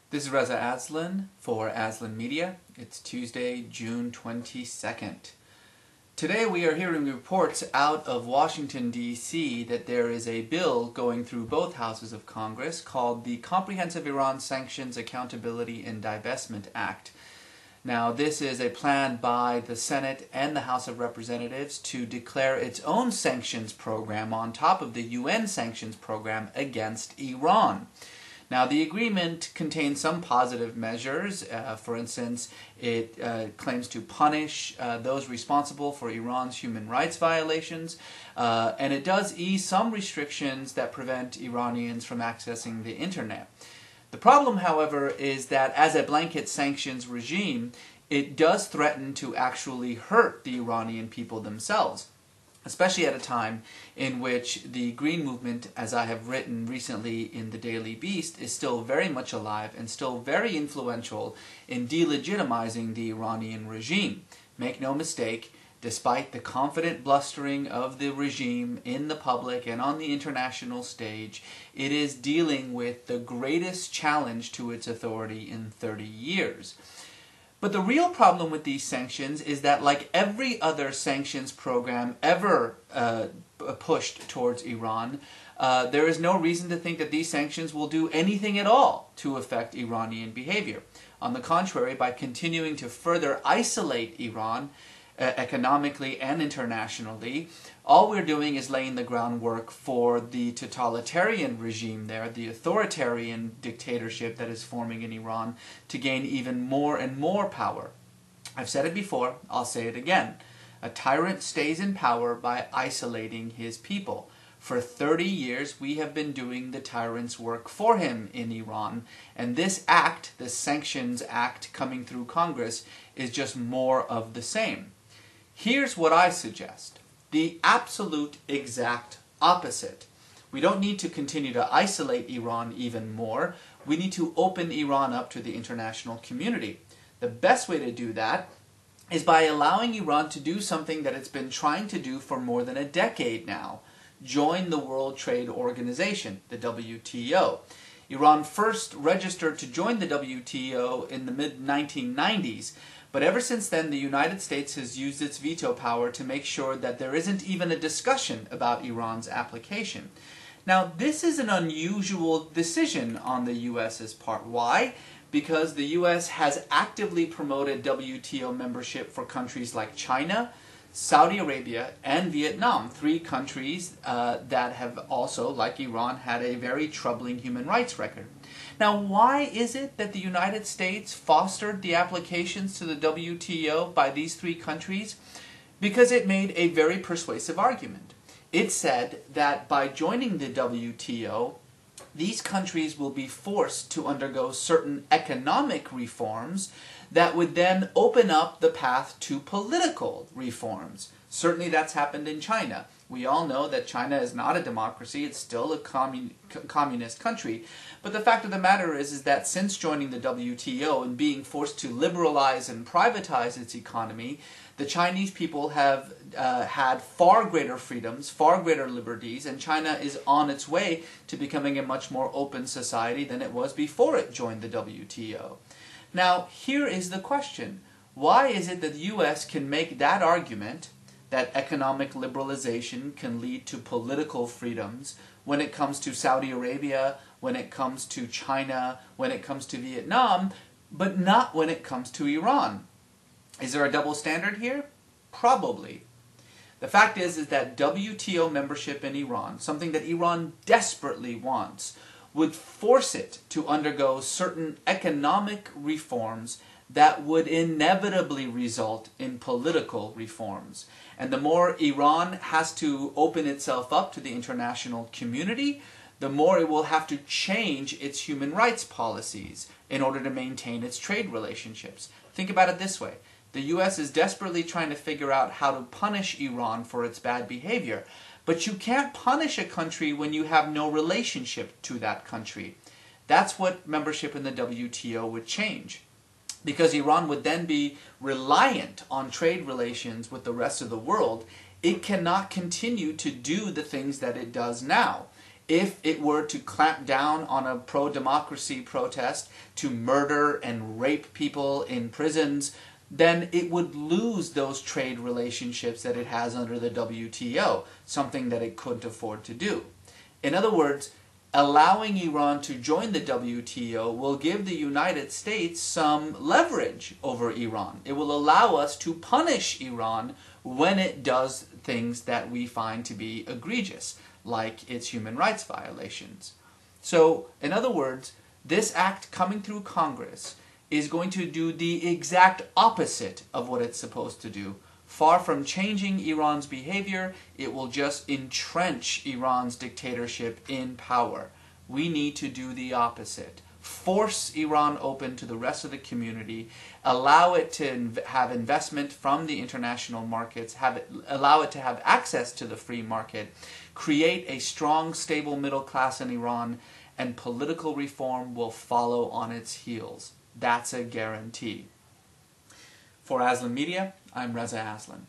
This is Reza Aslan for Aslan Media. It's Tuesday, June 22nd. Today we are hearing reports out of Washington, D.C. that there is a bill going through both houses of Congress called the Comprehensive Iran Sanctions Accountability and Divestment Act. Now, this is a plan by the Senate and the House of Representatives to declare its own sanctions program on top of the UN sanctions program against Iran. Now, the agreement contains some positive measures. For instance, it claims to punish those responsible for Iran's human rights violations, and it does ease some restrictions that prevent Iranians from accessing the internet. The problem, however, is that as a blanket sanctions regime, it does threaten to actually hurt the Iranian people themselves, especially at a time in which the Green Movement, as I have written recently in the Daily Beast, is still very much alive and still very influential in delegitimizing the Iranian regime. Make no mistake, despite the confident blustering of the regime in the public and on the international stage, it is dealing with the greatest challenge to its authority in 30 years. But the real problem with these sanctions is that, like every other sanctions program ever pushed towards Iran, there is no reason to think that these sanctions will do anything at all to affect Iranian behavior. On the contrary, by continuing to further isolate Iran, economically and internationally, all we're doing is laying the groundwork for the totalitarian regime there, the authoritarian dictatorship that is forming in Iran, to gain even more and more power. I've said it before, I'll say it again. A tyrant stays in power by isolating his people. For 30 years, we have been doing the tyrant's work for him in Iran, and this act, the Sanctions Act coming through Congress, is just more of the same. Here's what I suggest. The absolute exact opposite. We don't need to continue to isolate Iran even more. We need to open Iran up to the international community. The best way to do that is by allowing Iran to do something that it's been trying to do for more than a decade now. Join the World Trade Organization, the WTO. Iran first registered to join the WTO in the mid-1990s. But ever since then, the United States has used its veto power to make sure that there isn't even a discussion about Iran's application. Now, this is an unusual decision on the U.S.'s part. Why? Because the U.S. has actively promoted WTO membership for countries like China, Saudi Arabia, and Vietnam, three countries that have also, like Iran, had a very troubling human rights record. Now, why is it that the United States fostered the applications to the WTO by these three countries? Because it made a very persuasive argument. It said that by joining the WTO, these countries will be forced to undergo certain economic reforms that would then open up the path to political reforms. Certainly that's happened in China. We all know that China is not a democracy, it's still a communist country. But the fact of the matter is that since joining the WTO and being forced to liberalize and privatize its economy, the Chinese people have had far greater freedoms, far greater liberties, and China is on its way to becoming a much more open society than it was before it joined the WTO. Now, here is the question. Why is it that the U.S. can make that argument that economic liberalization can lead to political freedoms when it comes to Saudi Arabia, when it comes to China, when it comes to Vietnam, but not when it comes to Iran? Is there a double standard here? Probably. The fact is that WTO membership in Iran, something that Iran desperately wants, would force it to undergo certain economic reforms that would inevitably result in political reforms. And the more Iran has to open itself up to the international community, the more it will have to change its human rights policies in order to maintain its trade relationships. Think about it this way. The U.S. is desperately trying to figure out how to punish Iran for its bad behavior. But you can't punish a country when you have no relationship to that country. That's what membership in the WTO would change. Because Iran would then be reliant on trade relations with the rest of the world, it cannot continue to do the things that it does now. If it were to clamp down on a pro-democracy protest, to murder and rape people in prisons, then it would lose those trade relationships that it has under the WTO, something that it couldn't afford to do. In other words, allowing Iran to join the WTO will give the United States some leverage over Iran. It will allow us to punish Iran when it does things that we find to be egregious, like its human rights violations. So, in other words, this act coming through Congress is going to do the exact opposite of what it's supposed to do. Far from changing Iran's behavior, it will just entrench Iran's dictatorship in power. We need to do the opposite. Force Iran open to the rest of the community, allow it to have investment from the international markets, allow it to have access to the free market, create a strong, stable middle class in Iran, and political reform will follow on its heels. That's a guarantee. For Aslan Media, I'm Reza Aslan.